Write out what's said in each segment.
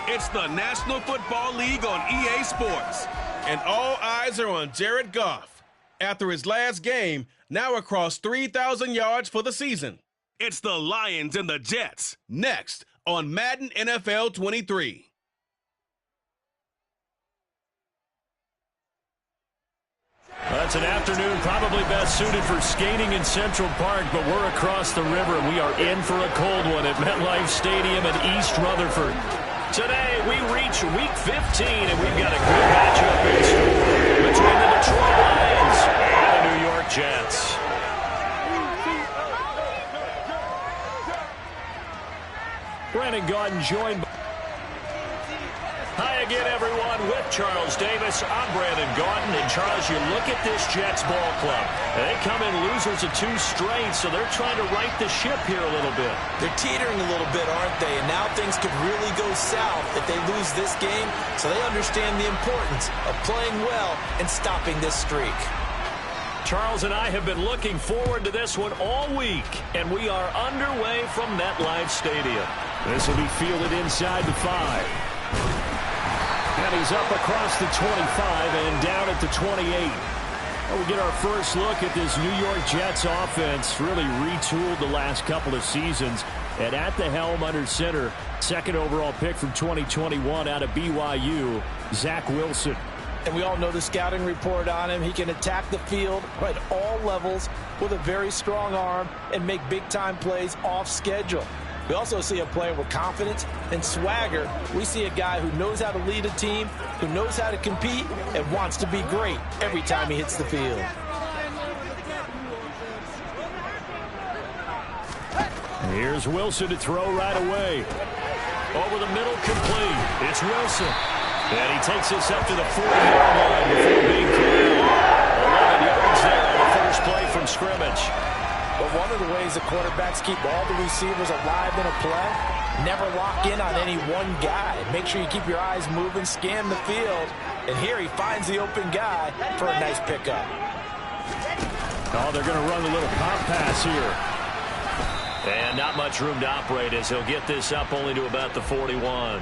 It's the National Football League on EA Sports. And all eyes are on Jared Goff. After his last game, now across 3,000 yards for the season. It's the Lions and the Jets, next on Madden NFL 23. Well, it's an afternoon probably best suited for skating in Central Park, but we're across the river, and we are in for a cold one at Mldf Stadium in East Rutherford. Today, we reach Week 15, and we've got a good matchup in store between the Detroit Lions and the New York Jets. Brandon Gaudin joined by... Hi again, everyone, with Charles Davis. I'm Brandon Gaudin, and Charles, you look at this Jets ball club. They come in losers of 2 straight, so they're trying to right the ship here a little bit. They're teetering a little bit, aren't they? And now things could really go south if they lose this game, so they understand the importance of playing well and stopping this streak. Charles and I have been looking forward to this one all week, and we are underway from MetLife Stadium. This will be fielded inside the 5. And he's up across the 25 and down at the 28. Well, we get our first look at this New York Jets offense, really retooled the last couple of seasons. And at the helm under center, second overall pick from 2021 out of BYU, Zach Wilson. And we all know the scouting report on him. He can attack the field at all levels with a very strong arm and make big-time plays off schedule. We also see a player with confidence and swagger. We see a guy who knows how to lead a team, who knows how to compete, and wants to be great every time he hits the field. Here's Wilson to throw right away. Over the middle, complete. It's Wilson. And he takes this up to the 40-yard line before being cleared. 11 yards there on the first play from scrimmage. But one of the ways the quarterbacks keep all the receivers alive in a play, never lock in on any one guy. Make sure you keep your eyes moving, scan the field. And here he finds the open guy for a nice pickup. Oh, they're going to run a little pop pass here. And not much room to operate as he'll get this up only to about the 41.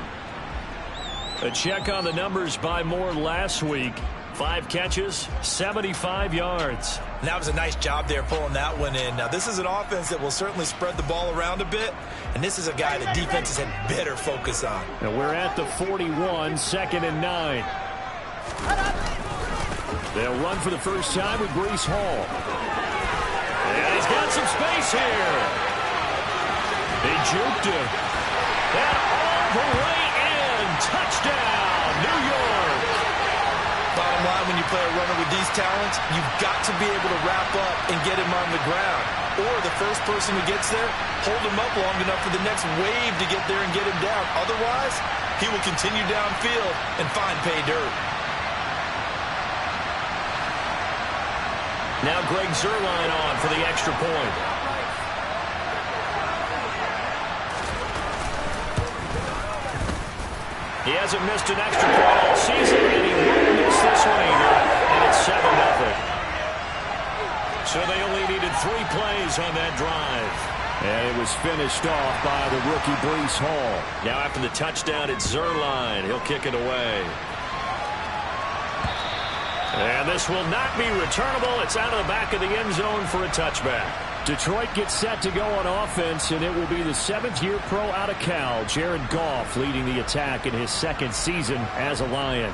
A check on the numbers by Moore last week. 5 catches, 75 yards. And that was a nice job there pulling that one in. Now, this is an offense that will certainly spread the ball around a bit, and this is a guy the defenses had better focus on. And we're at the 41, 2nd and 9. They'll run for the first time with Breece Hall. And he's got some space here. They juked him. And all the way in. Touchdown, New York. Bottom line, when you play a runner with these talents, you've got to be able to wrap up and get him on the ground. Or the first person who gets there, hold him up long enough for the next wave to get there and get him down. Otherwise, he will continue downfield and find pay dirt. Now Greg Zuerlein on for the extra point. He hasn't missed an extra point all season, and he won't miss this one either. And it's 7-0. So they only needed 3 plays on that drive. And it was finished off by the rookie Breece Hall. Now after the touchdown, it's Zuerlein. He'll kick it away. And this will not be returnable. It's out of the back of the end zone for a touchback. Detroit gets set to go on offense, and it will be the 7th-year pro out of Cal, Jared Goff, leading the attack in his 2nd season as a Lion.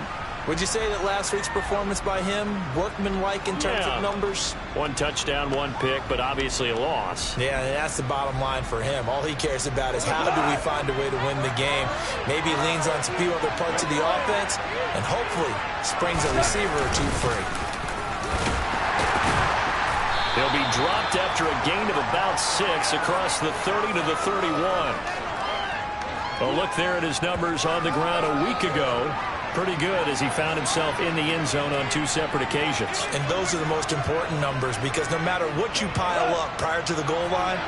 Would you say that last week's performance by him, workmanlike in terms of numbers? 1 touchdown, 1 pick, but obviously a loss. Yeah, that's the bottom line for him. All he cares about is how do we find a way to win the game. Maybe leans on a few other parts of the offense, and hopefully springs a receiver or 2 free. He'll be dropped after a gain of about 6 across the 30 to the 31. A look there at his numbers on the ground a week ago. Pretty good as he found himself in the end zone on 2 separate occasions. And those are the most important numbers because no matter what you pile up prior to the goal line,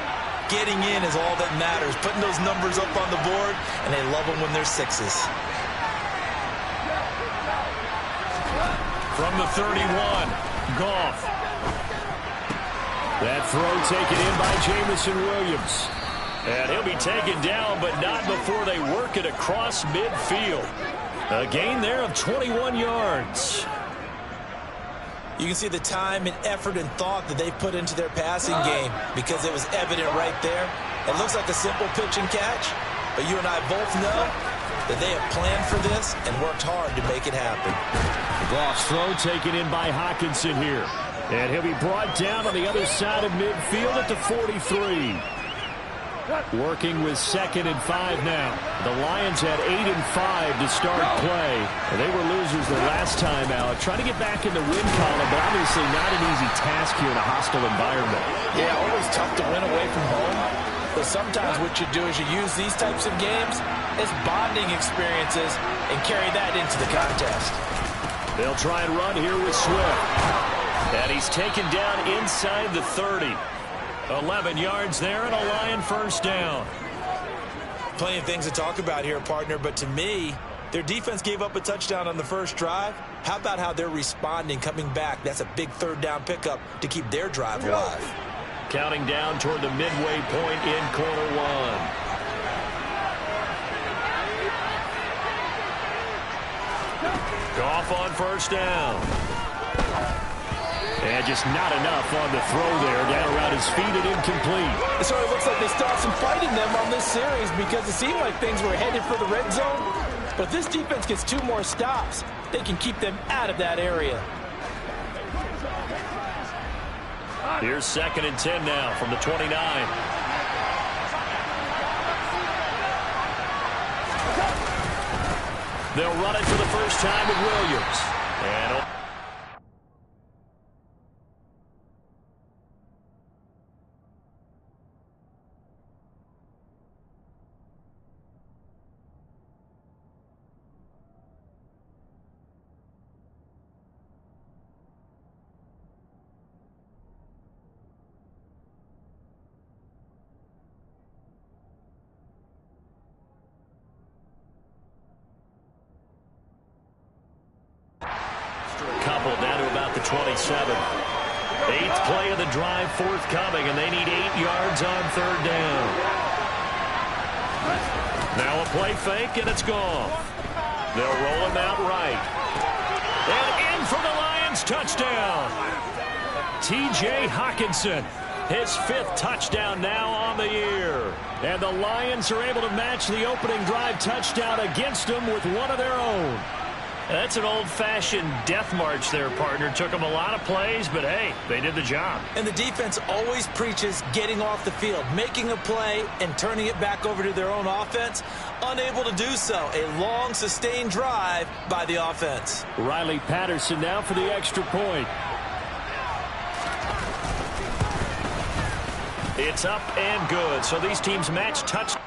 getting in is all that matters. Putting those numbers up on the board, and they love them when they're 6s. From the 31, Goff. That throw taken in by Jamison Williams. And he'll be taken down, but not before they work it across midfield. A gain there of 21 yards. You can see the time and effort and thought that they put into their passing game because it was evident right there. It looks like a simple pitch and catch, but you and I both know that they have planned for this and worked hard to make it happen. Goff's throw taken in by Hockenson here. And he'll be brought down on the other side of midfield at the 43. Working with 2nd and 5 now. The Lions had 8 and 5 to start play. And they were losers the last time out. Trying to get back in the win column, but obviously not an easy task here in a hostile environment. Yeah, always tough to win away from home. But sometimes what you do is you use these types of games as bonding experiences and carry that into the contest. They'll try and run here with Swift. And he's taken down inside the 30. 11 yards there and a Lion first down. Plenty of things to talk about here, partner, but to me, their defense gave up a touchdown on the first drive. How about how they're responding, coming back? That's a big 3rd down pickup to keep their drive alive. Counting down toward the midway point in quarter 1. Goff on first down. And just not enough on the throw there. Down around his feet and incomplete. It sort of looks like they still have some fight in them on this series because it seemed like things were headed for the red zone. But this defense gets 2 more stops. They can keep them out of that area. Here's 2nd and 10 now from the 29. They'll run it for the first time with Williams. And coupled down to about the 27. 8th play of the drive forthcoming, and they need 8 yards on 3rd down. Now a play fake, and it's gone. They'll roll him out right. And in for the Lions touchdown. T.J. Hockenson, his 5th touchdown now on the year. And the Lions are able to match the opening drive touchdown against them with one of their own. That's an old-fashioned death march there, partner. Took them a lot of plays, but hey, they did the job. And the defense always preaches getting off the field, making a play, and turning it back over to their own offense. Unable to do so. A long, sustained drive by the offense. Riley Patterson now for the extra point. It's up and good. So these teams match touch.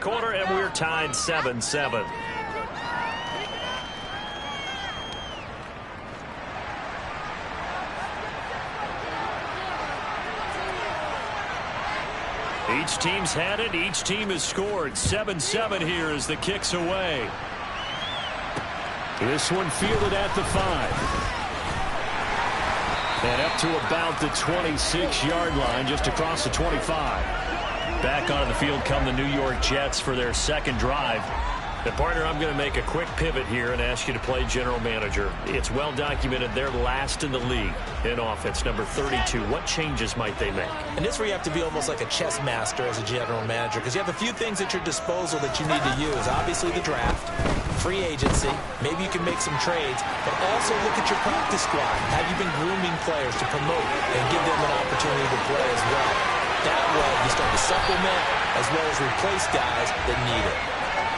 Quarter, and we're tied 7-7. Each team's had it. Each team has scored. 7-7 here as the kick's away. This one fielded at the 5. And up to about the 26-yard line, just across the 25. Back onto the field come the New York Jets for their 2nd drive. The partner, I'm going to make a quick pivot here and ask you to play general manager. It's well documented they're last in the league in offense, number 32. What changes might they make? And this is where you have to be almost like a chess master as a general manager because you have a few things at your disposal that you need to use. Obviously the draft, free agency, maybe you can make some trades, but also look at your practice squad. Have you been grooming players to promote and give them an opportunity to play as well? That way you start to supplement as well as replace guys that need it.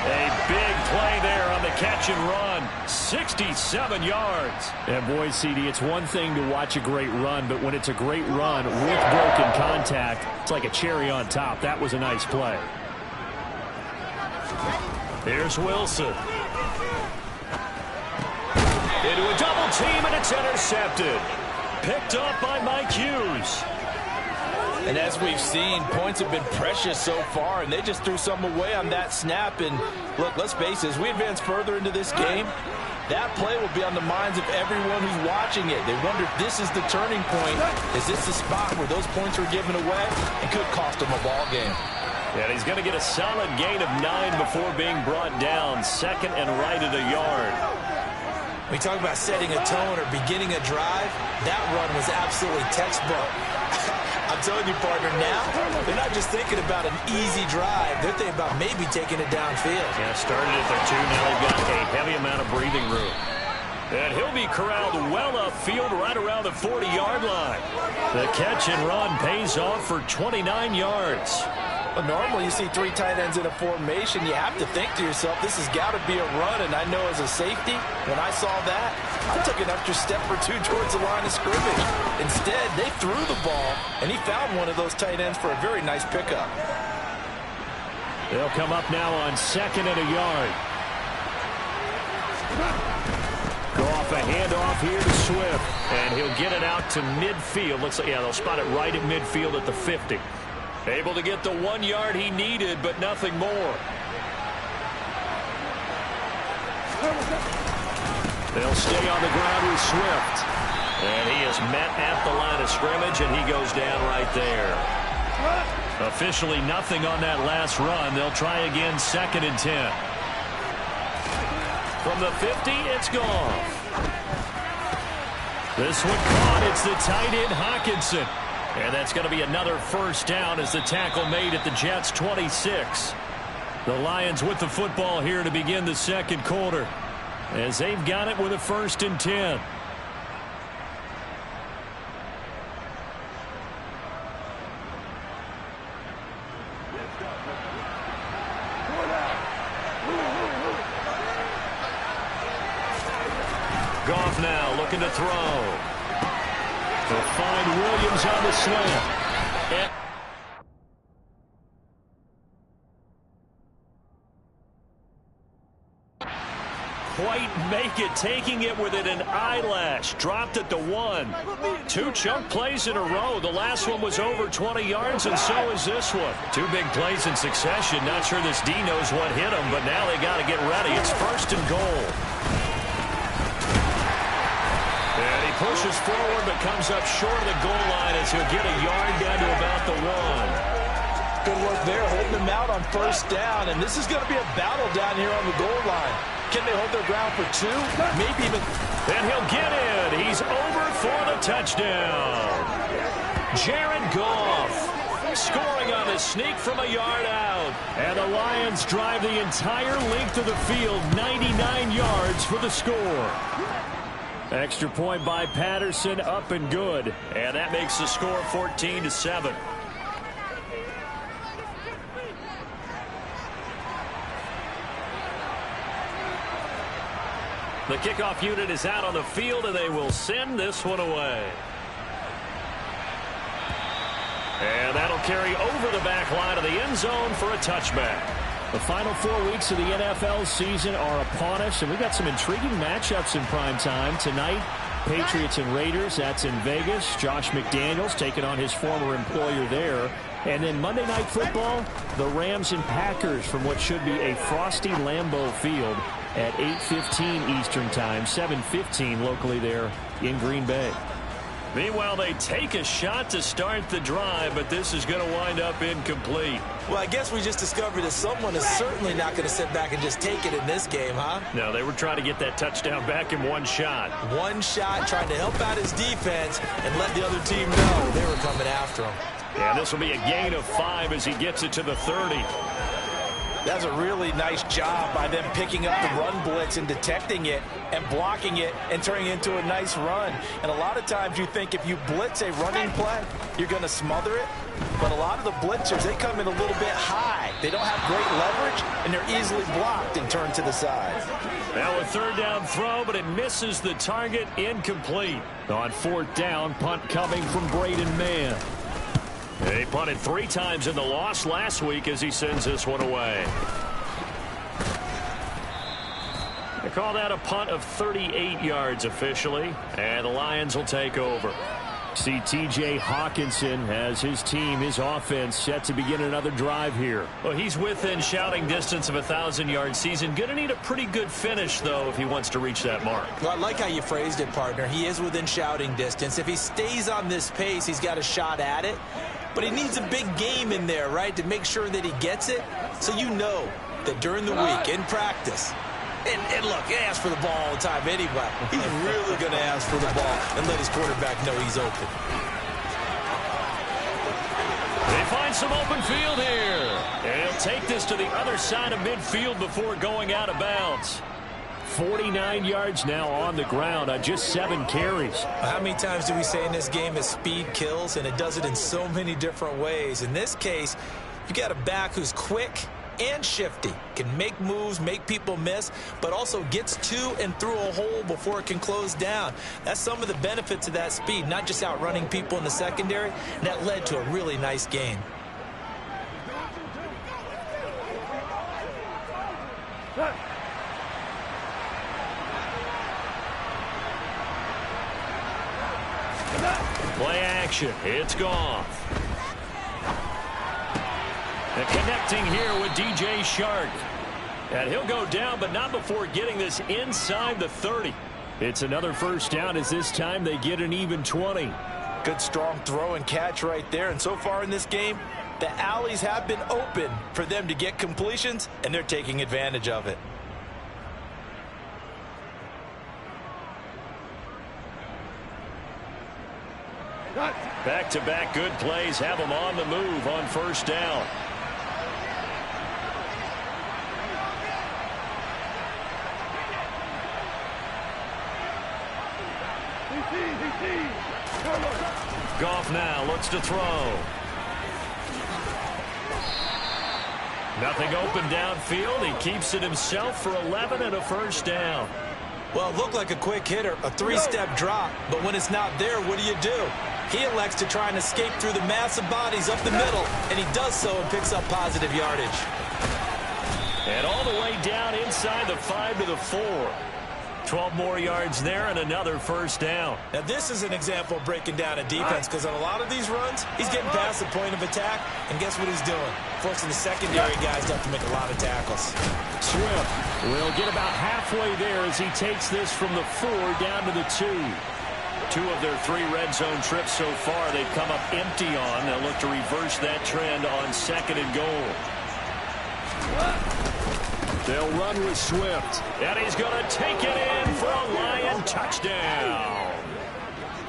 A big play there on the catch and run. 67 yards. And boy, CD, it's one thing to watch a great run, but when it's a great run with broken contact, it's like a cherry on top. That was a nice play. Here's Wilson. Into a double team, and it's intercepted. Picked up by Mike Hughes. And as we've seen, points have been precious so far, and they just threw some away on that snap. And look, let's face it, as we advance further into this game, that play will be on the minds of everyone who's watching it. They wonder if this is the turning point. Is this the spot where those points were given away and could cost them a ball game? And he's going to get a solid gain of 9 before being brought down. Second and right at a yard. We talk about setting a tone or beginning a drive. That run was absolutely textbook. I'm telling you, partner, now they're not just thinking about an easy drive. They're thinking about maybe taking it downfield. Yeah, started at their 2. Now they've got a heavy amount of breathing room. And he'll be corralled well upfield right around the 40-yard line. The catch and run pays off for 29 yards. But normally you see 3 tight ends in a formation. You have to think to yourself, this has got to be a run. And I know as a safety, when I saw that, I took an extra step or 2 towards the line of scrimmage. Instead, they threw the ball, and he found one of those tight ends for a very nice pickup. They'll come up now on 2nd and a yard. Go off a handoff here to Swift, and he'll get it out to midfield. Looks like, yeah, they'll spot it right at midfield at the 50. Able to get the 1 yard he needed, but nothing more. They'll stay on the ground with Swift. And he is met at the line of scrimmage, and he goes down right there. Officially nothing on that last run. They'll try again, 2nd and 10. From the 50, it's gone. This one caught. It's the tight end, Hawkinson. And that's going to be another first down as the tackle made at the Jets' 26. The Lions with the football here to begin the second quarter, as they've got it with a 1st and 10. Goff now looking to throw. They'll find Williams on the slant. And quite make it, taking it within an eyelash. Dropped it to 1. 2 chunk plays in a row. The last one was over 20 yards, and so is this one. 2 big plays in succession. Not sure this D knows what hit him, but now they got to get ready. It's 1st and goal. And he pushes forward, but comes up short of the goal line as he'll get a yard down to about the 1. Good work there, holding them out on 1st down, and this is going to be a battle down here on the goal line. Can they hold their ground for 2? Maybe even. And he'll get in. He's over for the touchdown. Jared Goff scoring on the sneak from a yard out. And the Lions drive the entire length of the field, 99 yards for the score. Extra point by Patterson, up and good. And that makes the score 14-7. The kickoff unit is out on the field, and they will send this one away. And that'll carry over the back line of the end zone for a touchback. The final 4 weeks of the NFL season are upon us, and we've got some intriguing matchups in prime time. Tonight, Patriots and Raiders, that's in Vegas. Josh McDaniels taking on his former employer there. And then Monday Night Football, the Rams and Packers from what should be a frosty Lambeau Field at 8:15 Eastern Time, 7:15 locally there in Green Bay. Meanwhile, they take a shot to start the drive, but this is going to wind up incomplete. Well, I guess we just discovered that someone is certainly not going to sit back and just take it in this game, huh? No, they were trying to get that touchdown back in 1 shot. 1 shot, trying to help out his defense and let the other team know they were coming after him. And this will be a gain of 5 as he gets it to the 30. That's a really nice job by them picking up the run blitz and detecting it and blocking it and turning it into a nice run. And a lot of times you think if you blitz a running play, you're going to smother it. But a lot of the blitzers, they come in a little bit high. They don't have great leverage, and they're easily blocked and turned to the side. Now a 3rd down throw, but it misses the target, incomplete. On 4th down, punt coming from Braden Mann. He punted 3 times in the loss last week as he sends this one away. They call that a punt of 38 yards officially, and the Lions will take over. See T.J. Hawkinson has his team, his offense, set to begin another drive here. Well, he's within shouting distance of a 1,000-yard season. Going to need a pretty good finish, though, if he wants to reach that mark. Well, I like how you phrased it, partner. He is within shouting distance. If he stays on this pace, he's got a shot at it. But he needs a big game in there, right, to make sure that he gets it. So you know that during the week, in practice, and look, he asks for the ball all the time anyway. He's really going to ask for the ball and let his quarterback know he's open. They find some open field here. And he'll take this to the other side of midfield before going out of bounds. 49 yards now on the ground on just 7 carries. How many times do we say in this game that speed kills, and it does it in so many different ways? In this case, you got a back who's quick and shifty, can make moves, make people miss, but also gets to and through a hole before it can close down. That's some of the benefits of that speed, not just outrunning people in the secondary. And that led to a really nice gain. Play action. It's gone. And connecting here with DJ Shark. And he'll go down, but not before getting this inside the 30. It's another first down as this time they get an even 20. Good strong throw and catch right there. And so far in this game, the alleys have been open for them to get completions, and they're taking advantage of it. Back-to-back good plays have them on the move on first down. Goff now looks to throw. Nothing open downfield. He keeps it himself for 11 and a first down. Well, it looked like a quick hitter, a three-step drop, but when it's not there, what do? He elects to try and escape through the massive bodies up the middle, and he does so and picks up positive yardage. And all the way down inside the 5 to the 4. 12 more yards there and another first down. Now, this is an example of breaking down a defense, because on a lot of these runs, he's getting past the point of attack, and guess what he's doing? Forcing the secondary guys to have to make a lot of tackles. Swift will get about halfway there as he takes this from the 4 down to the 2. 2 of their 3 red zone trips so far they've come up empty on. They'll look to reverse that trend on second and goal. They'll run with Swift, and he's going to take it in for a Lion touchdown.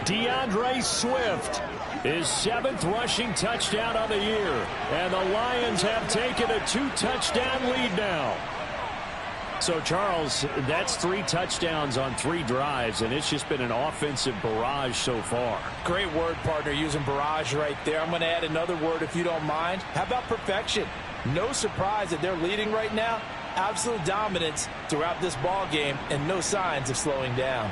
DeAndre Swift, his 7th rushing touchdown of the year, and the Lions have taken a 2-touchdown lead now. So, Charles, that's 3 touchdowns on 3 drives, and it's just been an offensive barrage so far. Great word, partner, using barrage right there. I'm going to add another word if you don't mind. How about perfection? No surprise that they're leading right now. Absolute dominance throughout this ball game and no signs of slowing down.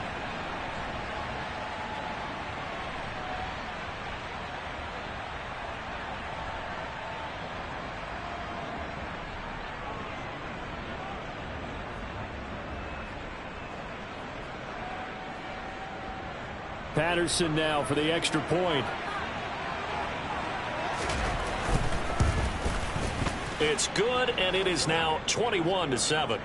Patterson now for the extra point. It's good, and it is now 21-7.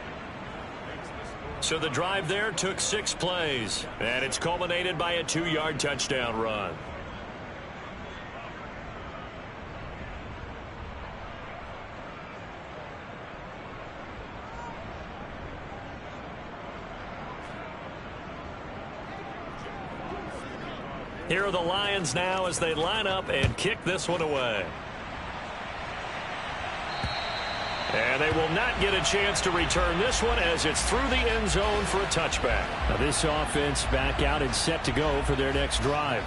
So the drive there took 6 plays, and it's culminated by a 2-yard touchdown run. Here are the Lions now as they line up and kick this one away. And they will not get a chance to return this one as it's through the end zone for a touchback. Now this offense back out and set to go for their next drive.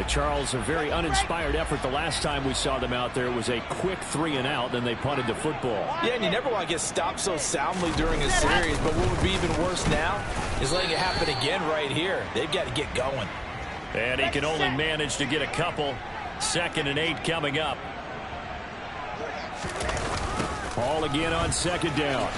Charles, a very uninspired effort the last time we saw them out there. It was a quick 3-and-out, then they punted the football. Yeah, and you never want to get stopped so soundly during a series, but what would be even worse now is letting it happen again right here. They've got to get going. And he can only manage to get a couple. 2nd and 8 coming up. Ball again on 2nd down.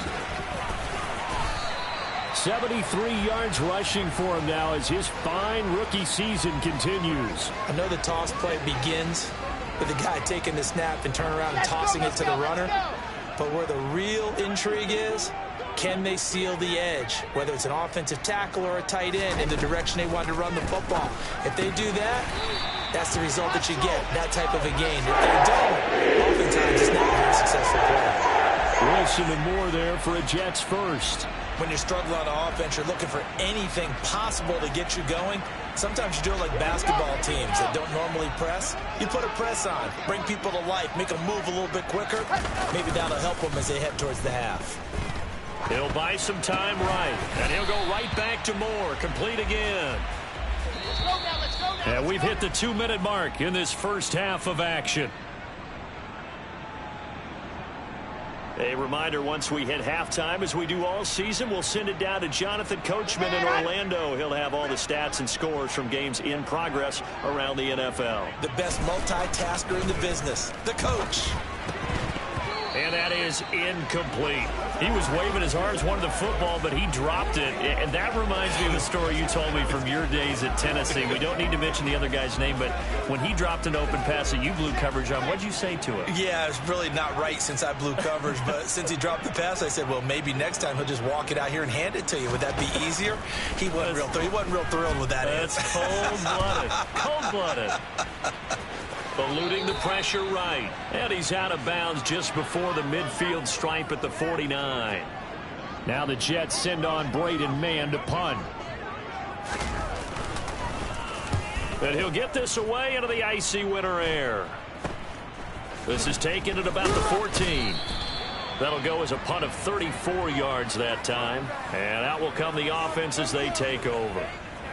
73 yards rushing for him now as his fine rookie season continues. I know the toss play begins with the guy taking the snap and turning around and tossing it to the runner. But where the real intrigue is, can they seal the edge, whether it's an offensive tackle or a tight end, in the direction they want to run the football? If they do that, that's the result that you get, that type of a game. If they don't, oftentimes it's not a very successful play. Wilson and Moore there for a Jets first. When you're struggling on offense, you're looking for anything possible to get you going. Sometimes you do it like basketball teams that don't normally press. You put a press on, bring people to life, make them move a little bit quicker. Maybe that'll help them as they head towards the half. He'll buy some time right, and he'll go right back to Moore, complete again. And we've hit the 2-minute mark in this first half of action. A reminder, once we hit halftime, as we do all season, we'll send it down to Jonathan Coachman in Orlando. He'll have all the stats and scores from games in progress around the NFL. The best multitasker in the business, the coach. And that is incomplete. He was waving his arms, wanted the football, but he dropped it. And that reminds me of the story you told me from your days at Tennessee. We don't need to mention the other guy's name, but when he dropped an open pass that you blew coverage on, what'd you say to it? Yeah, it's really not right since I blew coverage, but since he dropped the pass, I said, well, maybe next time he'll just walk it out here and hand it to you. Would that be easier? He wasn't real thrilled with that. That's cold-blooded. Cold-blooded. Eluding the pressure right. And he's out of bounds just before the midfield stripe at the 49. Now the Jets send on Braden Mann to punt. And he'll get this away into the icy winter air. This is taken at about the 14. That'll go as a punt of 34 yards that time. And out will come the offense as they take over.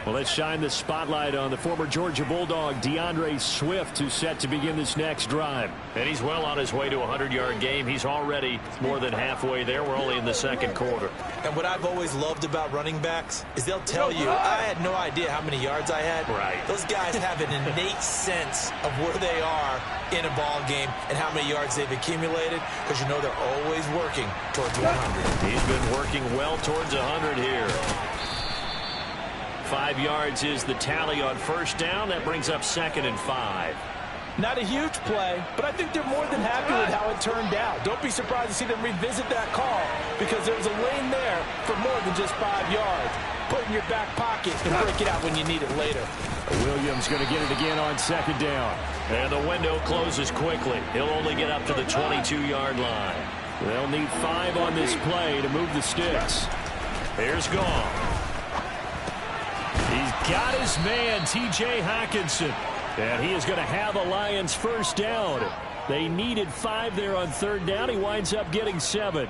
Well, let's shine the spotlight on the former Georgia Bulldog, DeAndre Swift, who's set to begin this next drive. And he's well on his way to a 100-yard game. He's already more than halfway there. We're only in the second quarter. And what I've always loved about running backs is they'll tell you, I had no idea how many yards I had. Right. Those guys have an innate sense of where they are in a ball game and how many yards they've accumulated, because you know they're always working towards 100. He's been working well towards 100 here. 5 yards is the tally on first down. That brings up 2nd and 5. Not a huge play, but I think they're more than happy with how it turned out. Don't be surprised to see them revisit that call, because there was a lane there for more than just 5 yards. Put it in your back pocket and break it out when you need it later. Williams going to get it again on 2nd down. And the window closes quickly. He'll only get up to the 22-yard line. They'll need 5 on this play to move the sticks. Here's Goff. He's got his man, T.J. Hockenson. And he is going to have a Lions first down. They needed 5 there on 3rd down. He winds up getting 7.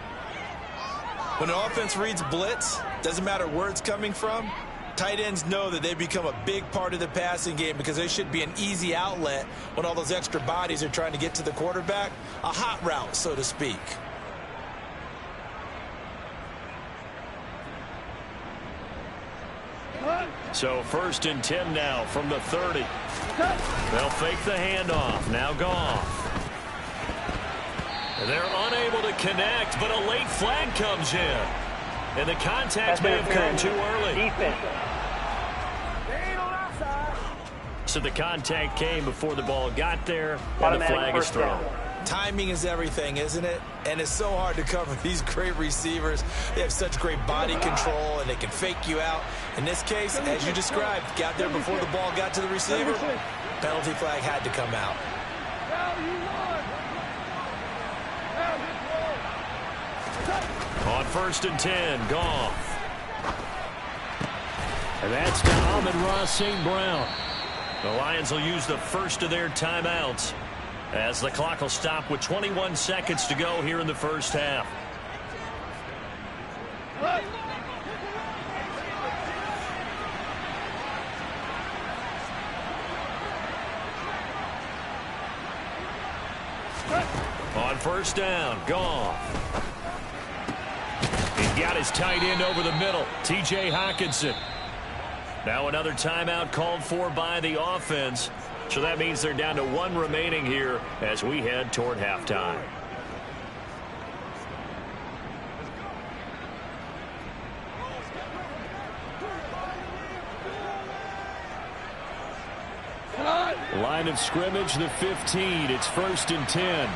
When the offense reads blitz, doesn't matter where it's coming from, tight ends know that they become a big part of the passing game, because they should be an easy outlet when all those extra bodies are trying to get to the quarterback. A hot route, so to speak. So 1st and 10 now from the 30. They'll fake the handoff. Now Goff. They're unable to connect, but a late flag comes in. And the contact may have come too early. So the contact came before the ball got there, and the flag is thrown. Timing is everything, isn't it? And it's so hard to cover these great receivers. They have such great body control, and they can fake you out. In this case, as you described, got there before the ball got to the receiver. Penalty flag had to come out. On 1st and 10, Goff. And that's to Amon-Ra St. Brown. The Lions will use the first of their timeouts, as the clock will stop with 21 seconds to go here in the first half. On 1st down, Goff. He's got his tight end over the middle, T.J. Hockenson. Now another timeout called for by the offense. So that means they're down to 1 remaining here as we head toward halftime. Line of scrimmage, the 15. It's 1st and 10.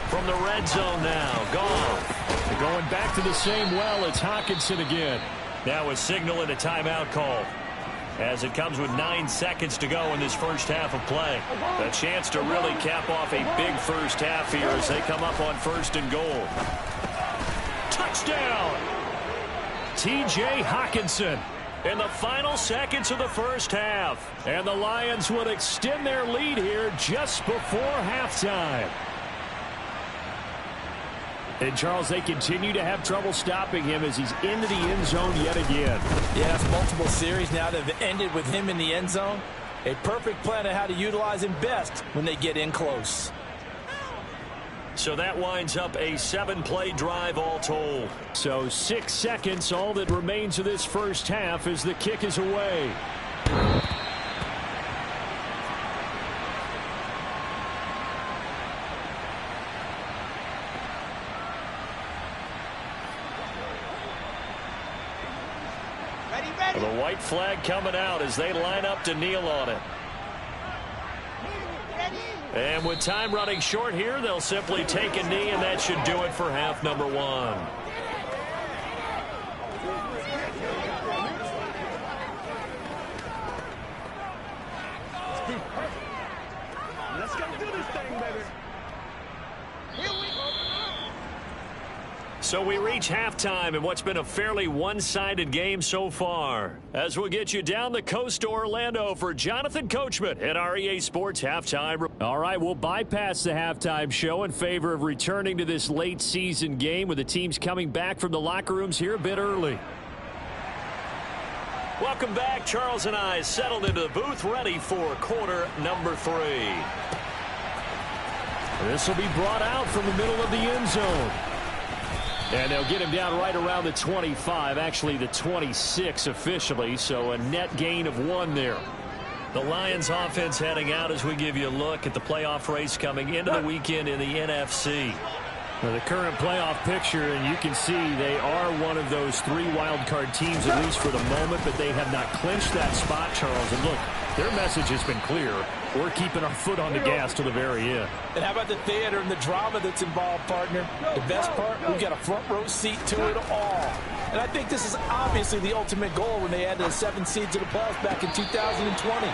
From the red zone now, Goff. They're going back to the same well. It's Hockenson again. Now a signal and a timeout call, as it comes with 9 seconds to go in this first half of play. A chance to really cap off a big first half here as they come up on 1st and goal. Touchdown! T.J. Hockenson in the final seconds of the first half. And the Lions would extend their lead here just before halftime. And, Charles, they continue to have trouble stopping him as he's into the end zone yet again. Yeah, it's multiple series now that have ended with him in the end zone. A perfect plan on how to utilize him best when they get in close. So that winds up a 7-play drive all told. So 6 seconds, all that remains of this first half as the kick is away. The white flag coming out as they line up to kneel on it. And with time running short here, they'll simply take a knee, and that should do it for half number 1. Let's go do this thing, baby. Here we go. So we reach halftime in what's been a fairly one-sided game so far. As we'll get you down the coast to Orlando for Jonathan Coachman at our EA Sports Halftime. All right, we'll bypass the halftime show in favor of returning to this late-season game with the teams coming back from the locker rooms here a bit early. Welcome back. Charles and I settled into the booth ready for quarter number 3. This will be brought out from the middle of the end zone. And they'll get him down right around the 25, actually the 26 officially, so a net gain of 1 there. The Lions offense heading out as we give you a look at the playoff race coming into the weekend in the NFC. Now the current playoff picture, and you can see they are one of those 3 wildcard teams, at least for the moment, but they have not clinched that spot, Charles. And look, their message has been clear. We're keeping our foot on the gas to the very end. And how about the theater and the drama that's involved, partner? The best part, we've got a front row seat to it all. And I think this is obviously the ultimate goal when they added the 7 seeds to the playoffs back in 2020.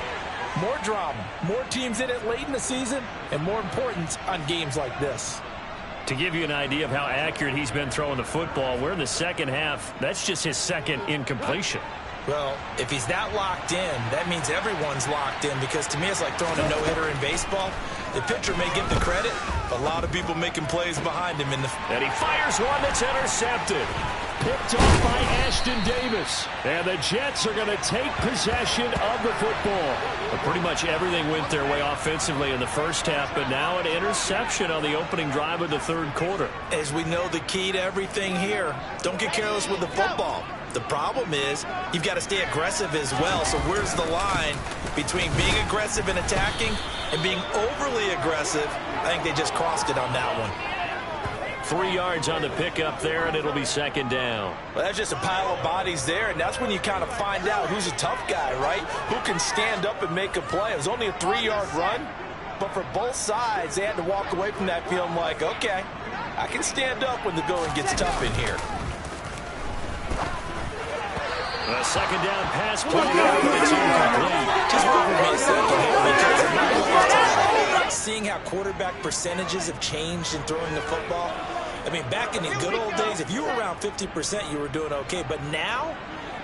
More drama, more teams in it late in the season, and more importance on games like this. To give you an idea of how accurate he's been throwing the football, we're in the second half. That's just his second incompletion. Well, if he's that locked in, that means everyone's locked in, because to me it's like throwing a no-hitter in baseball. The pitcher may get the credit, but a lot of people making plays behind him. And he fires one that's intercepted. Picked off by Ashton Davis. And the Jets are going to take possession of the football. But pretty much everything went their way offensively in the first half, but now an interception on the opening drive of the third quarter. As we know, the key to everything here, don't get careless with the football. The problem is you've got to stay aggressive as well. So where's the line between being aggressive and attacking and being overly aggressive? I think they just crossed it on that one. 3 yards on the pickup there, and it'll be second down. Well, that's just a pile of bodies there, and that's when you kind of find out who's a tough guy, right? Who can stand up and make a play. It was only a 3-yard run, but for both sides, they had to walk away from that feeling like, okay, I can stand up when the going gets tough in here. A second down pass play, but it's incomplete. Just work with me a second here, because seeing how quarterback percentages have changed in throwing the football. I mean, back in the good old days, if you were around 50%, you were doing okay. But now,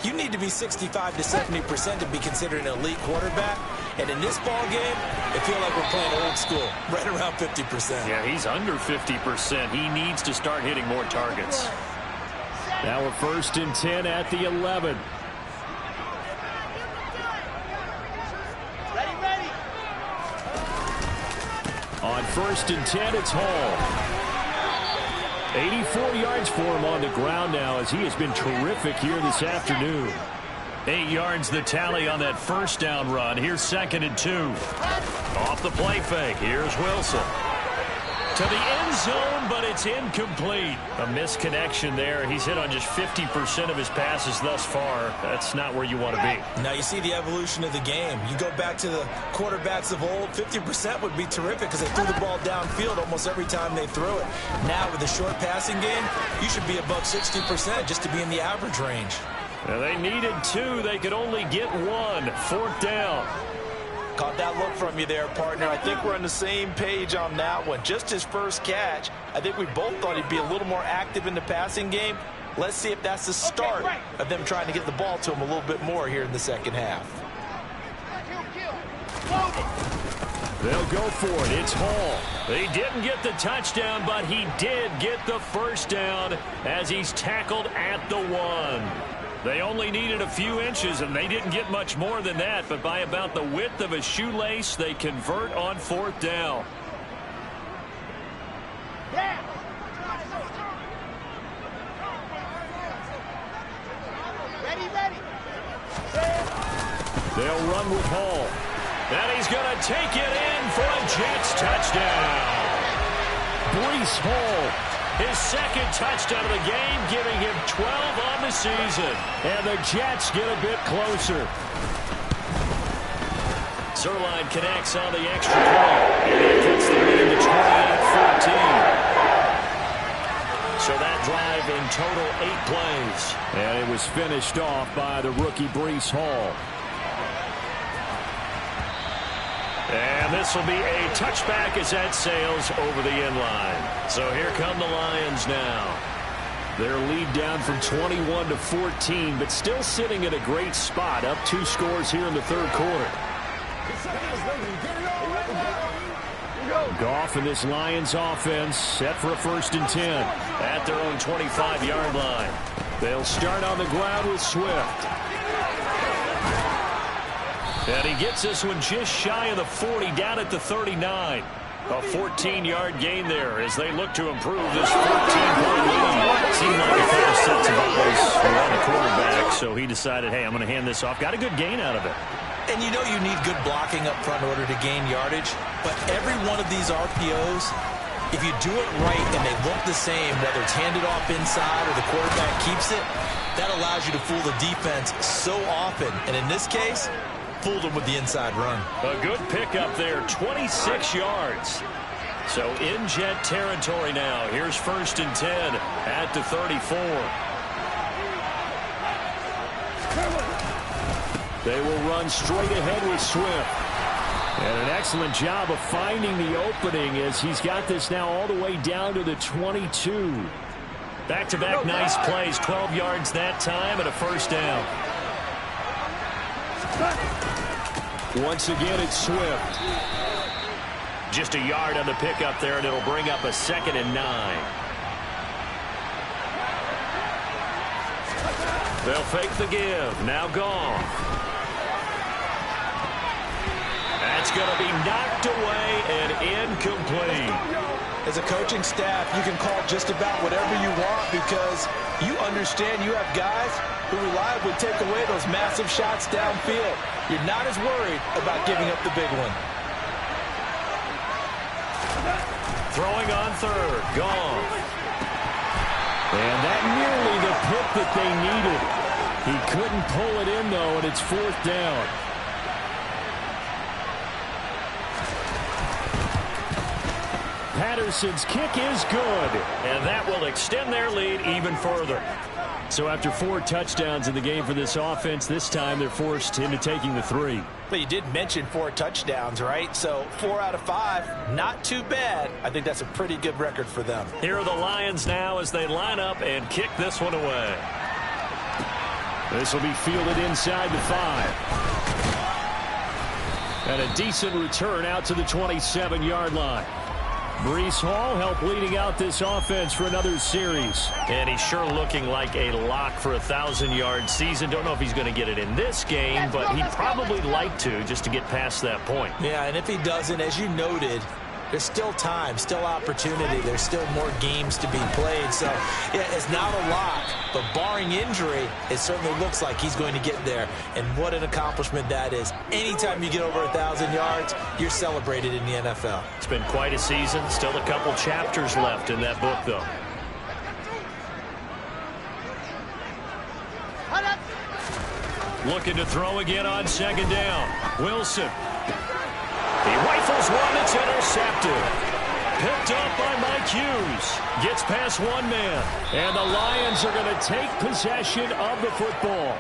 you need to be 65 to 70% to be considered an elite quarterback. And in this ball game, it feels like we're playing old school, right around 50%. Yeah, he's under 50%. He needs to start hitting more targets. Now we're 1st and 10 at the 11. On 1st and 10, it's Hall. 84 yards for him on the ground now, as he has been terrific here this afternoon. 8 yards the tally on that first down run. Here's 2nd and 2. Off the play fake. Here's Wilson. To the end zone, but it's incomplete. A misconnection there. He's hit on just 50% of his passes thus far. That's not where you want to be. Now you see the evolution of the game. You go back to the quarterbacks of old, 50% would be terrific because they threw the ball downfield almost every time they threw it. Now with the short passing game, you should be above 60% just to be in the average range. Now they needed 2. They could only get 1. 4th down. Caught that look from you there, partner. I think we're on the same page on that one. Just his first catch. I think we both thought he'd be a little more active in the passing game. Let's see if that's the start of them trying to get the ball to him a little bit more here in the second half. They'll go for it. It's Hall. He didn't get the touchdown, but he did get the first down as he's tackled at the 1. They only needed a few inches, and they didn't get much more than that. But by about the width of a shoelace, they convert on 4th down. Ready. They'll run with Hall. And he's going to take it in for a Jets touchdown. Breece Hall. His second touchdown of the game, giving him 12 on the season. And the Jets get a bit closer. Zerline connects on the extra point. And that puts the lead to 28-14. So that drive in total 8 plays. And it was finished off by the rookie Breece Hall. And this will be a touchback as that sails over the end line. So here come the Lions now. Their lead down from 21-14, but still sitting at a great spot, up 2 scores here in the 3rd quarter. Goff and this Lions offense set for a 1st and 10 at their own 25-yard line. They'll start on the ground with Swift. And he gets this one just shy of the 40, down at the 39. A 14-yard gain there as they look to improve this 14-point lead. Seemed like a couple sets of eyes were on the quarterback, so he decided, hey, I'm going to hand this off. Got a good gain out of it. And you know you need good blocking up front in order to gain yardage. But every one of these RPOs, if you do it right and they look the same, whether it's handed off inside or the quarterback keeps it, that allows you to fool the defense so often. And in this case, fooled him with the inside run. A good pickup there, 26 yards. So in Jet territory now. Here's 1st and 10 at the 34. They will run straight ahead with Swift. And an excellent job of finding the opening as he's got this now all the way down to the 22. Back-to-back nice plays, 12 yards that time and a 1st down. Once again, it's Swift. Just a yard on the pickup there, and it'll bring up a 2nd and 9. They'll fake the give. Now Goff. That's going to be knocked away and incomplete. As a coaching staff, you can call just about whatever you want because you understand you have guys who reliably take away those massive shots downfield. You're not as worried about giving up the big one. Throwing on 3rd, Goff. And that nearly the pick that they needed. He couldn't pull it in, though, and it's 4th down. Patterson's kick is good, and that will extend their lead even further. So after 4 touchdowns in the game for this offense, this time they're forced into taking the 3. But you did mention 4 touchdowns, right? So 4 out of 5, not too bad. I think that's a pretty good record for them. Here are the Lions now as they line up and kick this one away. This will be fielded inside the 5. And a decent return out to the 27-yard line. Breece Hall helped leading out this offense for another series. And he's sure looking like a lock for a 1,000-yard season. Don't know if he's going to get it in this game, but he'd probably like to just to get past that point. Yeah, and if he doesn't, as you noted, There's still time, still opportunity. There's still more games to be played. So, yeah, it's not a lock, but barring injury, it certainly looks like he's going to get there. And what an accomplishment that is. Anytime you get over 1,000 yards, you're celebrated in the NFL. It's been quite a season. Still a couple chapters left in that book, though. Looking to throw again on second down. Wilson. He rifles one that's intercepted. Picked up by Mike Hughes. Gets past one man. And the Lions are going to take possession of the football.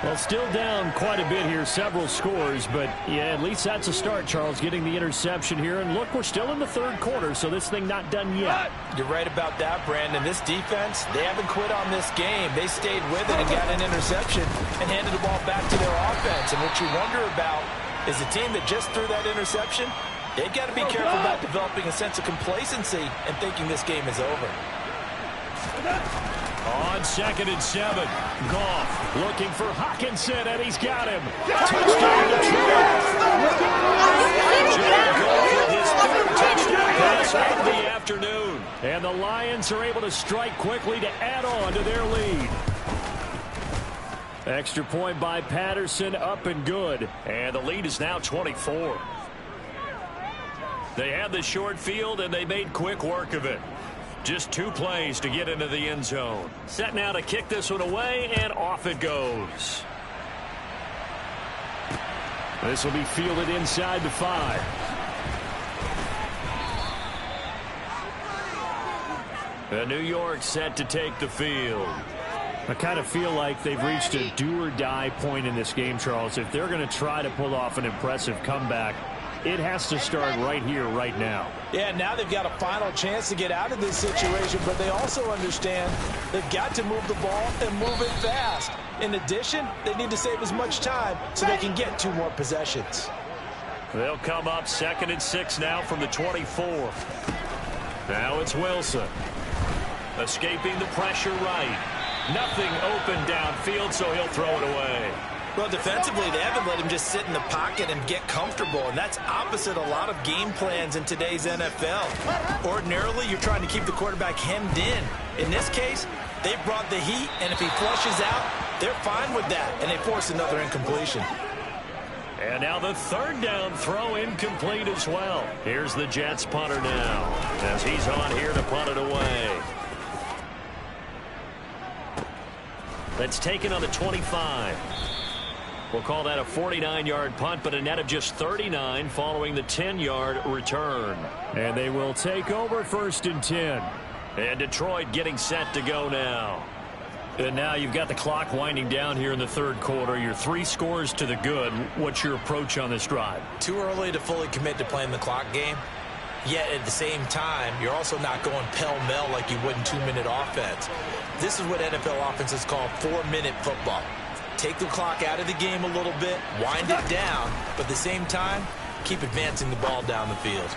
Well, still down quite a bit here, several scores, but yeah, at least that's a start, Charles, getting the interception here. And look, we're still in the third quarter, so this thing not done yet. You're right about that, Brandon. This defense, they haven't quit on this game. They stayed with it and got an interception and handed the ball back to their offense. And what you wonder about is the team that just threw that interception, they've got to be careful about developing a sense of complacency and thinking this game is over. On 2nd and 7, Goff looking for Hawkinson, and he's got him. Touchdown Detroit. Jared Goff with his third touchdown pass of the afternoon. And the Lions are able to strike quickly to add on to their lead. Extra point by Patterson, up and good. And the lead is now 24. They had the short field, and they made quick work of it. Just 2 plays to get into the end zone. Set now to kick this one away, and off it goes. This will be fielded inside the 5. And New York set to take the field. I kind of feel like they've reached a do-or-die point in this game, Charles. If they're going to try to pull off an impressive comeback, it has to start right here, right now. Yeah, now they've got a final chance to get out of this situation, but they also understand they've got to move the ball and move it fast. In addition, they need to save as much time so they can get 2 more possessions. They'll come up 2nd and 6 now from the 24. Now it's Wilson. Escaping the pressure right. Nothing open downfield, so he'll throw it away. Well, defensively, they haven't let him just sit in the pocket and get comfortable, and that's opposite a lot of game plans in today's NFL. Ordinarily, you're trying to keep the quarterback hemmed in. In this case, they brought the heat, and if he flushes out, they're fine with that, and they force another incompletion. And now the 3rd down throw incomplete as well. Here's the Jets punter now, as he's on here to punt it away. That's taken on the 25. We'll call that a 49-yard punt, but a net of just 39 following the 10-yard return. And they will take over 1st and 10. And Detroit getting set to go now. And now you've got the clock winding down here in the 3rd quarter. You're 3 scores to the good. What's your approach on this drive? Too early to fully commit to playing the clock game. Yet at the same time, you're also not going pell-mell like you would in 2-minute offense. This is what NFL offenses call 4-minute football. Take the clock out of the game a little bit, wind it down, but at the same time, keep advancing the ball down the field.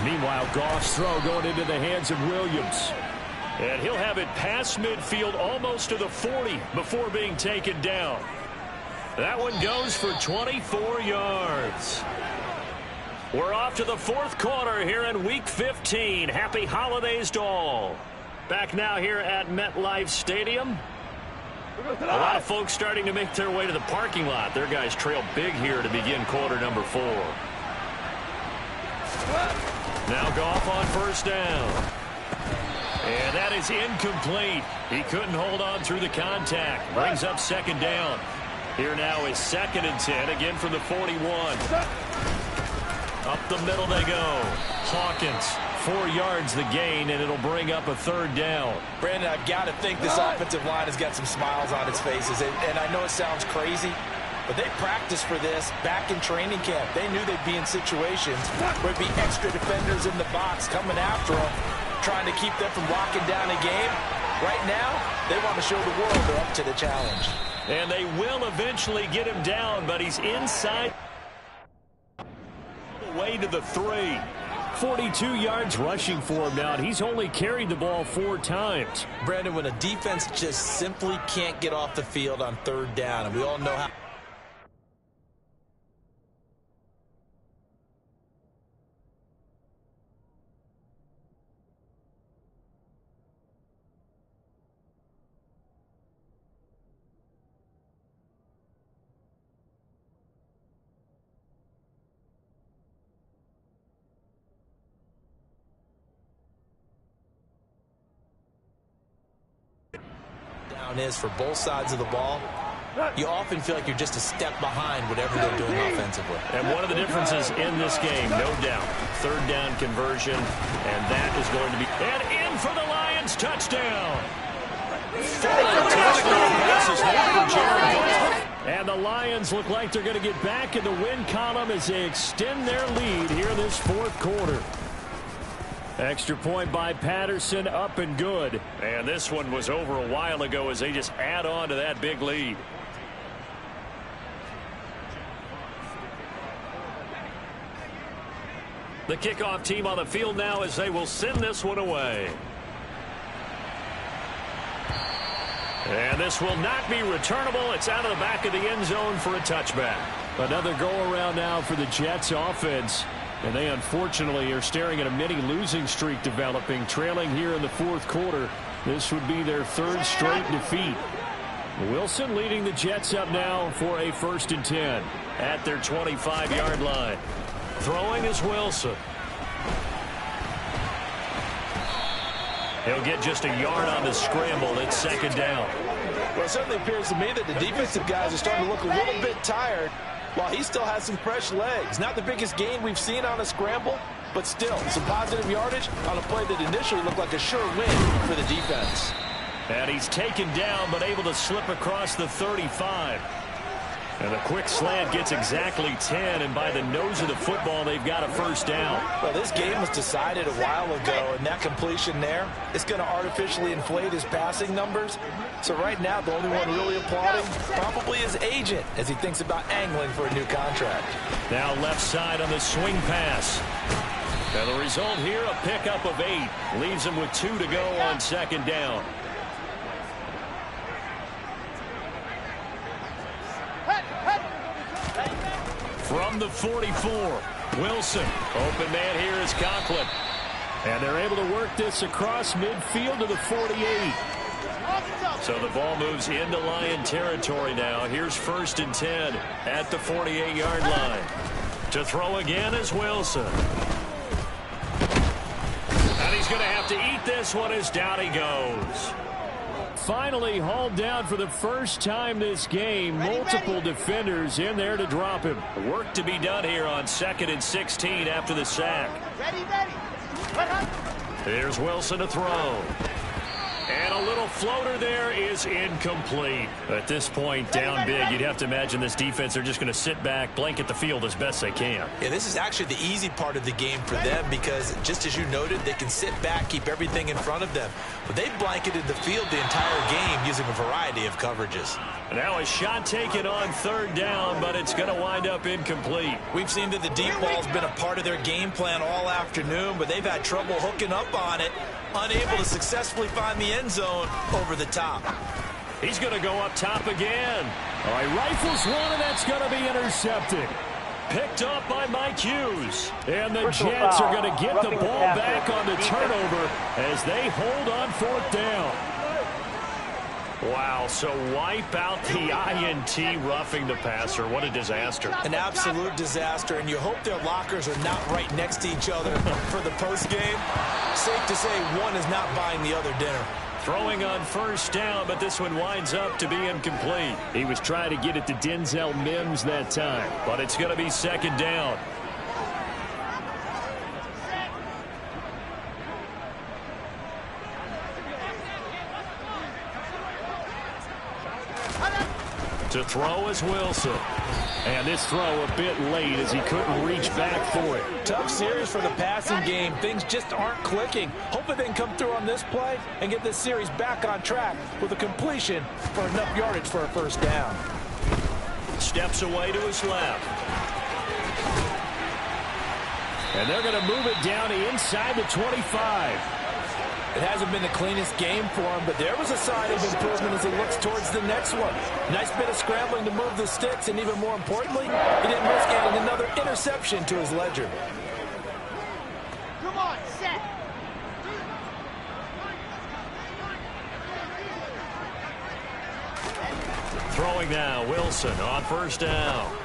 Meanwhile, Goff's throw going into the hands of Williams. And he'll have it past midfield almost to the 40 before being taken down. That one goes for 24 yards. We're off to the 4th quarter here in Week 15. Happy holidays to all. Back now here at MetLife Stadium. A lot of folks starting to make their way to the parking lot. Their guys trail big here to begin quarter number 4. Now Goff on 1st down. And that is incomplete. He couldn't hold on through the contact. Brings up 2nd down. Here now is 2nd and 10, again from the 41. Up the middle they go. Hawkins, 4 yards the gain, and it'll bring up a 3rd down. Brandon, I've got to think this offensive line has got some smiles on its faces. And I know it sounds crazy, but they practiced for this back in training camp. They knew they'd be in situations where there'd be extra defenders in the box coming after them, trying to keep them from locking down a game. Right now, they want to show the world they're up to the challenge. And they will eventually get him down, but he's inside. Way to the 3. 42 yards rushing for him now, and he's only carried the ball 4 times. Brandon, when a defense just simply can't get off the field on 3rd down, and we all know how one is for both sides of the ball, you often feel like you're just a step behind whatever they're doing offensively. And one of the differences in this game, no doubt, third down conversion, and that is going to be... And in for the Lions, touchdown! And the Lions look like they're going to get back in the win column as they extend their lead here in this fourth quarter. Extra point by Patterson, up and good. And this one was over a while ago as they just add on to that big lead. The kickoff team on the field now as they will send this one away. And this will not be returnable. It's out of the back of the end zone for a touchback. Another go-around now for the Jets offense. And they unfortunately are staring at a mini losing streak developing, trailing here in the fourth quarter. This would be their third straight defeat. Wilson leading the Jets up now for a 1st and 10 at their 25-yard line. Throwing is Wilson. He'll get just a yard on the scramble. It's 2nd down. Well, it certainly appears to me that the defensive guys are starting to look a little bit tired while he still has some fresh legs. Not the biggest gain we've seen on a scramble, but still some positive yardage on a play that initially looked like a sure win for the defense. And he's taken down but able to slip across the 35. And the quick slant gets exactly 10, and by the nose of the football, they've got a 1st down. Well, this game was decided a while ago, and that completion there is going to artificially inflate his passing numbers. So right now, the only one really applauding probably his agent as he thinks about angling for a new contract. Now left side on the swing pass. And the result here, a pickup of 8. Leaves him with 2 to go on 2nd down. From the 44, Wilson. Open man here is Conklin. And they're able to work this across midfield to the 48. So the ball moves into Lion territory now. Here's 1st and 10 at the 48-yard line. To throw again is Wilson. And he's going to have to eat this one as down he goes. Finally hauled down for the first time this game. Multiple defenders in there to drop him. Work to be done here on 2nd and 16 after the sack. Here's Wilson to throw. And a little floater there is incomplete. At this point, down big, you'd have to imagine this defense, they're just going to sit back, blanket the field as best they can. Yeah, this is actually the easy part of the game for them because, just as you noted, they can sit back, keep everything in front of them. But they've blanketed the field the entire game using a variety of coverages. Now a shot taken on 3rd down, but it's going to wind up incomplete. We've seen that the deep ball's been a part of their game plan all afternoon, but they've had trouble hooking up on it, unable to successfully find the end zone over the top. He's going to go up top again. All right, rifles one, and that's going to be intercepted. Picked up by Mike Hughes. And the Jets are going to get the ball back on the turnover as they hold on 4th down. Wow, so wipe out the INT roughing the passer. What a disaster. An absolute disaster, and you hope their lockers are not right next to each other for the postgame. Safe to say one is not buying the other dinner. Throwing on 1st down, but this one winds up to be incomplete. He was trying to get it to Denzel Mims that time, but it's going to be 2nd down. To throw is Wilson. And this throw a bit late as he couldn't reach back for it. Tough series for the passing game. Things just aren't clicking. Hopefully they can come through on this play and get this series back on track with a completion for enough yardage for a 1st down. Steps away to his left. And they're going to move it down to inside the 25. It hasn't been the cleanest game for him, but there was a sign of improvement as he looks towards the next one. Nice bit of scrambling to move the sticks, and even more importantly, he didn't risk adding another interception to his ledger. Come on, set. Throwing now, Wilson on 1st down.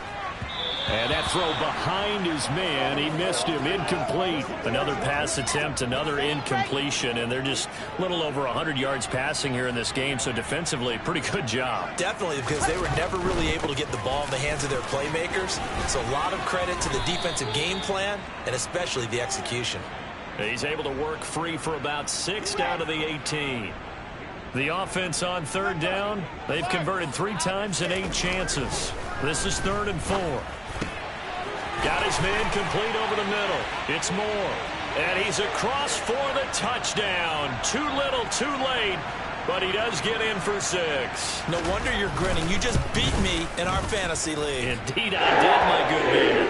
And that throw behind his man, he missed him, incomplete. Another pass attempt, another incompletion, and they're just a little over 100 yards passing here in this game, so defensively, pretty good job. Definitely, because they were never really able to get the ball in the hands of their playmakers, so a lot of credit to the defensive game plan, and especially the execution. He's able to work free for about 6 down to the 18. The offense on third down, they've converted 3 times in 8 chances. This is 3rd and 4. Got his man complete over the middle. It's Moore. And he's across for the touchdown. Too little, too late. But he does get in for 6. No wonder you're grinning. You just beat me in our fantasy league. Indeed I did, my good man.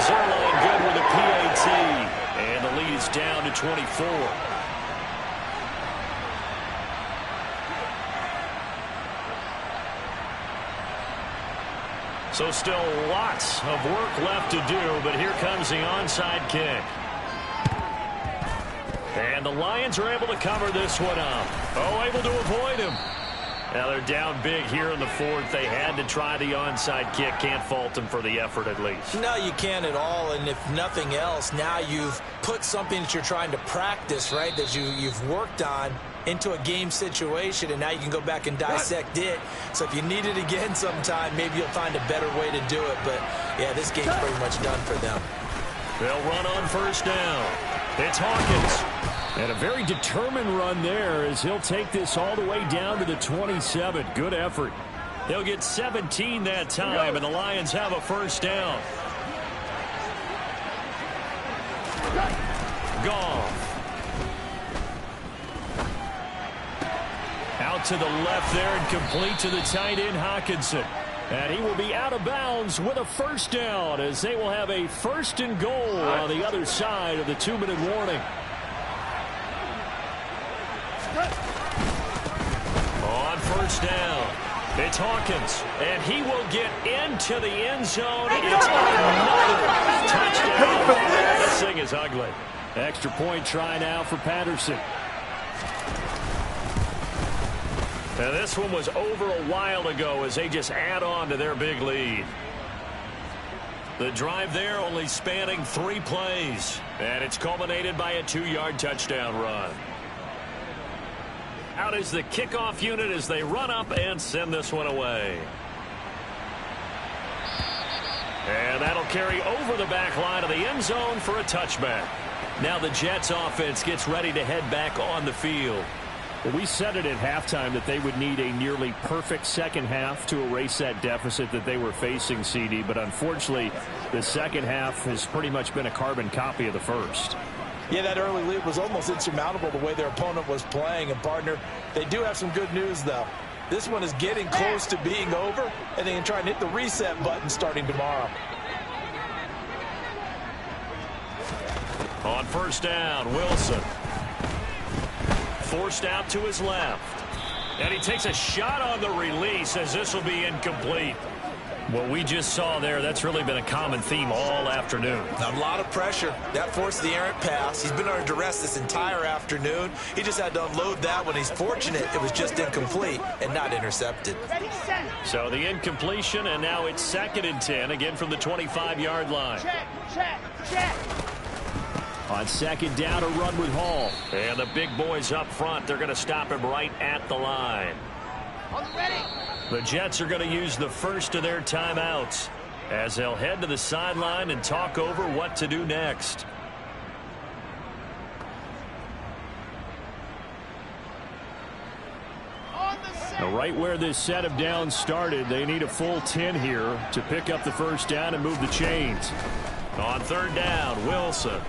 Zerline good with a PAT. And the lead is down to 24. So still lots of work left to do, but here comes the onside kick. And the Lions are able to cover this one up. Oh, able to avoid him. Now they're down big here in the 4th. They had to try the onside kick. Can't fault them for the effort at least. No, you can't at all, and if nothing else, now you've put something that you're trying to practice, right, that you've worked on into a game situation, and now you can go back and dissect it. So if you need it again sometime, maybe you'll find a better way to do it. But, yeah, this game's pretty much done for them. They'll run on first down. It's Hawkins. And a very determined run there as he'll take this all the way down to the 27. Good effort. They'll get 17 that time, and the Lions have a first down. Goff. Out to the left there and complete to the tight end, Hawkinson. And he will be out of bounds with a first down as they will have a 1st and goal on the other side of the 2-minute warning. On first down, it's Hawkins, and he will get into the end zone. It's another touchdown. This thing is ugly. Extra point try now for Patterson. Now this one was over a while ago as they just add on to their big lead. The drive there only spanning 3 plays, and it's culminated by a 2-yard touchdown run. Out is the kickoff unit as they run up and send this one away. And that'll carry over the back line of the end zone for a touchback. Now the Jets offense gets ready to head back on the field. Well, we said it at halftime that they would need a nearly perfect second half to erase that deficit that they were facing, CD. But unfortunately, the second half has pretty much been a carbon copy of the first. Yeah, that early lead was almost insurmountable the way their opponent was playing. And, partner, they do have some good news, though. This one is getting close to being over, and they can try and hit the reset button starting tomorrow. On first down, Wilson. Forced out to his left. And he takes a shot on the release as this will be incomplete. What we just saw there, that's really been a common theme all afternoon. A lot of pressure. That forced the errant pass. He's been under duress this entire afternoon. He just had to unload that one. He's fortunate it was just incomplete and not intercepted. So the incompletion, and now it's 2nd and 10, again from the 25-yard line. Check. On 2nd down, a run with Hall. And the big boys up front, they're going to stop him right at the line. The Jets are going to use the first of their timeouts as they'll head to the sideline and talk over what to do next. Now, right where this set of downs started, they need a full 10 here to pick up the first down and move the chains. On 3rd down, Wilson.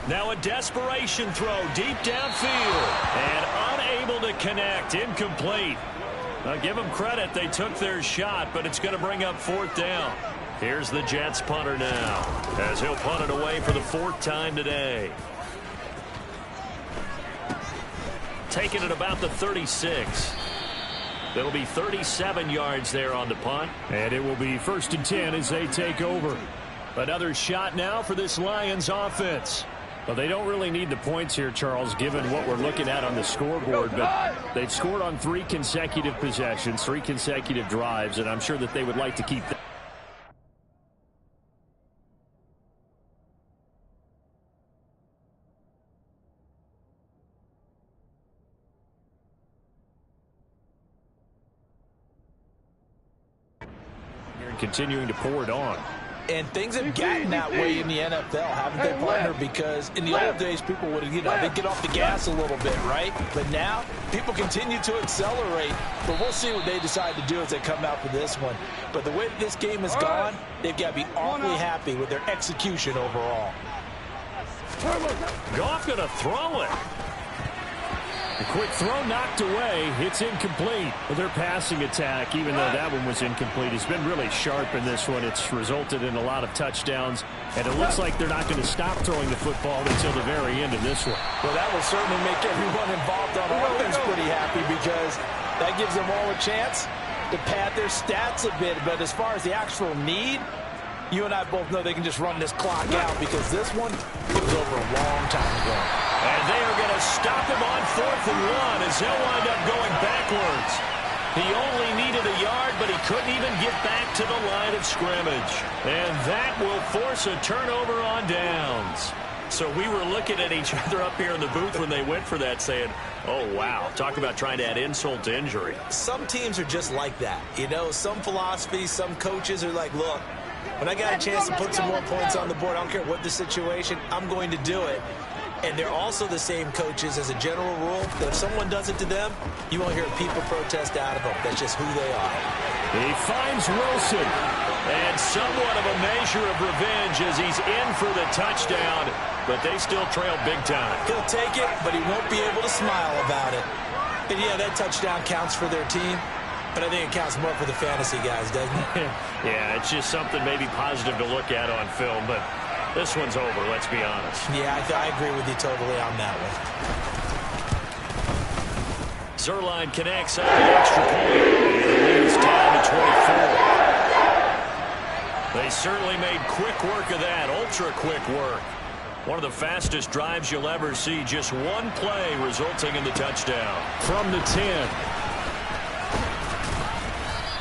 Now a desperation throw deep downfield and unable to connect. Incomplete. Now give them credit. They took their shot, but it's going to bring up 4th down. Here's the Jets punter now as he'll punt it away for the 4th time today. Taking it about the 36. There'll be 37 yards there on the punt. And it will be 1st and 10 as they take over. Another shot now for this Lions offense. Well, they don't really need the points here, Charles, given what we're looking at on the scoreboard. But they've scored on 3 consecutive possessions, 3 consecutive drives, and I'm sure that they would like to keep that. continuing to pour it on. And things have gotten that way in the NFL, haven't they, partner? Because in the old days, people would, they'd get off the gas a little bit, right? But now, people continue to accelerate. But we'll see what they decide to do as they come out for this one. But the way this game has gone, they've got to be awfully happy with their execution overall. Goff going to throw it. A quick throw knocked away. It's incomplete. Well, their passing attack, even though that one was incomplete, has been really sharp in this one. It's resulted in a lot of touchdowns, and it looks like they're not going to stop throwing the football until the very end of this one. Well, that will certainly make everyone involved on offense pretty happy, because that gives them all a chance to pad their stats a bit. But as far as the actual need, you and I both know they can just run this clock out, because this one was over a long time ago. And they are going to stop him on 4th and 1 as he'll wind up going backwards. He only needed a yard, but he couldn't even get back to the line of scrimmage. And that will force a turnover on downs. So we were looking at each other up here in the booth when they went for that, saying, oh, wow, talk about trying to add insult to injury. Some teams are just like that. Some philosophies, some coaches are like, look, when I got a chance to put some more points on the board, I don't care what the situation, I'm going to do it. And they're also the same coaches as a general rule that if someone does it to them, you won't hear people protest out of them. That's just who they are. He finds Wilson. And somewhat of a measure of revenge as he's in for the touchdown. But they still trail big time. He'll take it, but he won't be able to smile about it. And yeah, that touchdown counts for their team. But I think it counts more for the fantasy guys, doesn't it? Yeah, it's just something maybe positive to look at on film. But this one's over, let's be honest. Yeah, I agree with you totally on that one. Zerline connects on the extra point. And the lead is down to 24. They certainly made quick work of that, ultra quick work. One of the fastest drives you'll ever see. Just one play resulting in the touchdown. From the 10.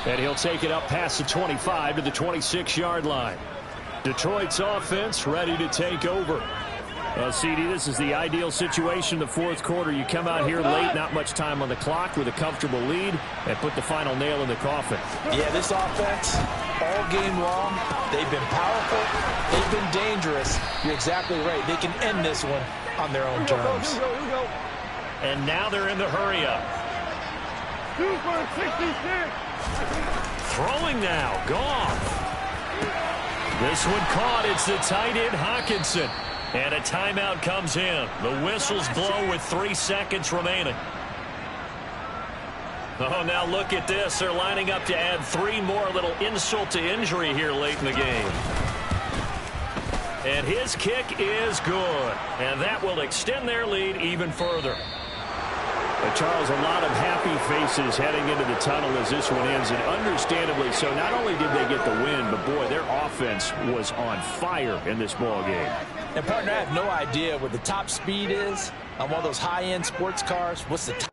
And he'll take it up past the 25 to the 26-yard line. Detroit's offense ready to take over. CD, this is the ideal situation in the fourth quarter. You come out here late, not much time on the clock, with a comfortable lead, and put the final nail in the coffin. Yeah, this offense, all game long, they've been powerful, they've been dangerous. You're exactly right. They can end this one on their own terms. Here we go. And now they're in the hurry-up. 2 for 66. Throwing now, Goff. This one caught. It's the tight end, Hawkinson. And a timeout comes in. The whistles blow with 3 seconds remaining. Oh, now look at this. They're lining up to add 3 more. A little insult to injury here late in the game. And his kick is good. And that will extend their lead even further. But Charles, a lot of happy faces heading into the tunnel as this one ends, and understandably so. Not only did they get the win, but boy, their offense was on fire in this ball game. And partner, I have no idea what the top speed is on one of those high-end sports cars. What's the top